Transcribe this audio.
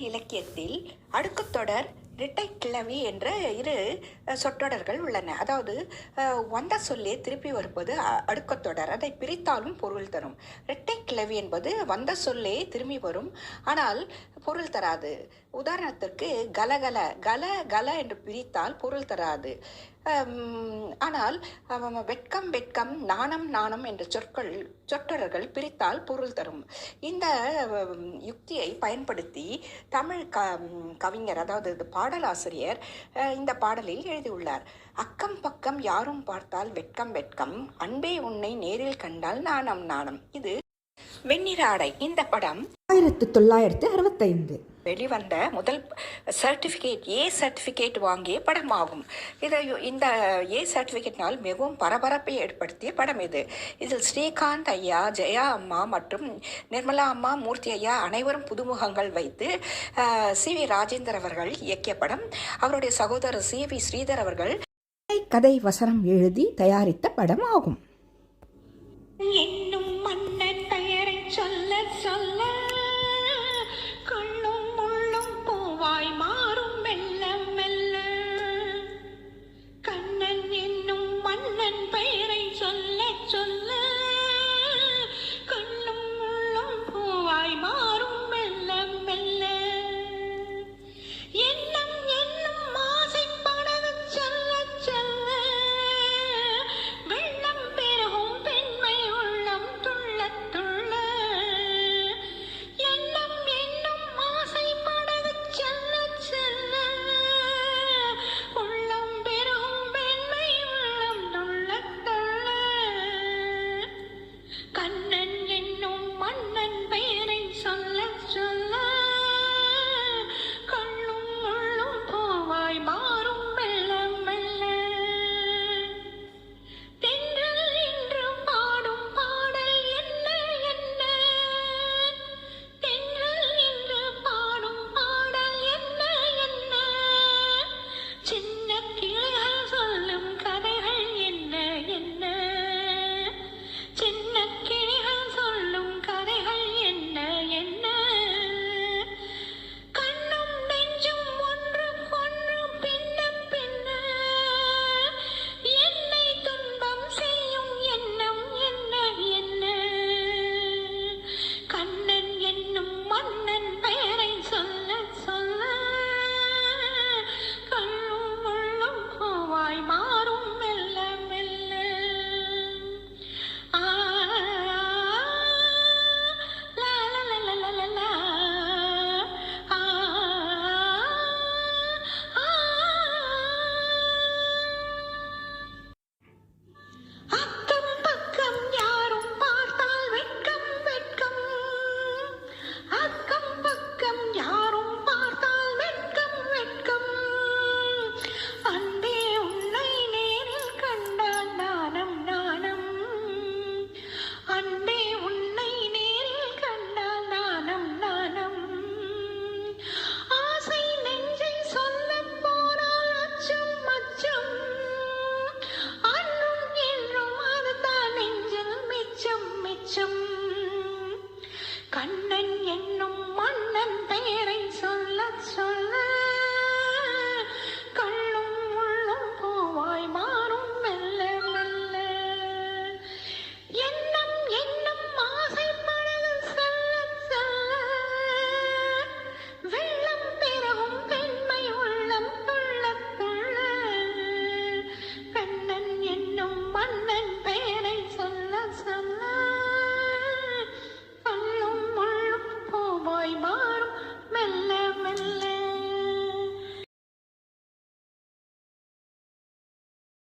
இலக்கியத்தில் அடுக்குத்தொடர், இரட்டை கிளவி என்ற இரு சொற்றொடர்கள் உள்ளன. அதாவது வந்த சொல்லே திருப்பி வருவது அடுக்குத்தொடர். அதை பிரித்தாலும் பொருள் தரும். இரட்டை கிளவி என்பது வந்த சொல்லே திரும்பி வரும், ஆனால் பொருள் தராது. உதாரணத்திற்கு கலகல, கல கல என்று பிரித்தால் பொருள் தராது. ஆனால் வெட்கம் வெட்கம், நாணம் நாணம் என்ற சொற்றொடர்கள் பிரித்தால் பொருள் தரும். இந்த யுக்தியை பயன்படுத்தி தமிழ் கவிஞர், அதாவது பாடலாசிரியர், இந்த பாடலில் எழுதியுள்ளார். அக்கம் பக்கம் யாரும் பார்த்தால் வெட்கம் வெட்கம், அன்பே உன்னை நேரில் கண்டால் நாணம் நாணம். இது வெண்ணிற ஆடை. இந்த படம் 1965 வெளிவந்த முதல் சர்டிஃபிகேட், ஏ சர்டிஃபிகேட் வாங்கிய படமாகும். இந்த ஏ சர்டிஃபிகேட்னால் மிகவும் பரபரப்பை ஏற்படுத்திய படம் இது. இதில் ஸ்ரீகாந்த் ஐயா, ஜெயா அம்மா மற்றும் நிர்மலா அம்மா, மூர்த்தி ஐயா அனைவரும் புதுமுகங்கள் வைத்து சி.வி. ராஜேந்தர் அவர்கள் இயக்கிய படம். அவருடைய சகோதரர் சி.வி. ஸ்ரீதர் அவர்கள் கதை வசனம் எழுதி தயாரித்த படம் ஆகும். என்னும் மன்னன் பெயரை சொல்ல சொல்ல கண்ணும் முள்ளும் பூவாய் மாறும் மெல்ல மெல்ல. கண்ணன் என்னும் மன்னன் பெயரை சொல்ல சொல்ல கண்ணும் முள்ளும் பூவாய் மாறும் மெல்ல மெல்ல. எண்ணம் என்னும் ஆசை படகு சொல்ல சொல்ல வெள்ளம் பெருகும் பெண்மை உள்ளம் துள்ள துள்ள. எண்ணம் என்னும் ஆசை படகு சொல்ல சொல்ல உள்ளம் பெருகும் பெண்மை உள்ளம் துள்ள துள்ள. கண்ணன் என்னும் மன்னன் பெயரை சொல்ல சொல்ல கண்ணும் முள்ளும் பூவாய் மாறும் மெல்ல மெல்ல. தென்றல் என்று பாடும் பாடல் என்ன என்ன, தென்றல் என்று பாடும் பாடல் என்ன என்ன. சின்ன கிளைகள் சொல்லும் கதைகள் என்ன என்ன, சின்ன கிளிகள் சொல்லும் கதைகள் என்ன என்ன. கண்ணும் நெஞ்சும் ஒன்றுக்கொன்று பின்ன பின்ன என்னை துன்பம் செய்யும் எண்ணம் என்ன என்ன. கண்ணன் என்னும் மன்னன் பெயரை சொல்ல சொல்ல கண்ணும் முள்ளும் பூவாய் மாறும் மெல்ல மெல்ல. ஆ லா லா லா லா லா லா. ஆ ஆ. அக்கம் பக்கம் யாரும் பார்த்தால் வெட்கம் வெட்கம், அக்கம் பக்கம் யாரும் பார்த்தால் வெட்கம் வெட்கம். அன்பே உன்னை நேரில் கண்டால் நாணம் நாணம், அன்பே உன்னை நேரில் கண்டால் நாணம் நாணம். ஆசை நெஞ்சை சொல்லப் போனால் அச்சம் அச்சம், அன்றும் என்றும் அதுதான் நெஞ்சில் மிச்சம் மிச்சம். கண்ணன் என்னும் மன்னன் பெயரை சொல்ல சொல்ல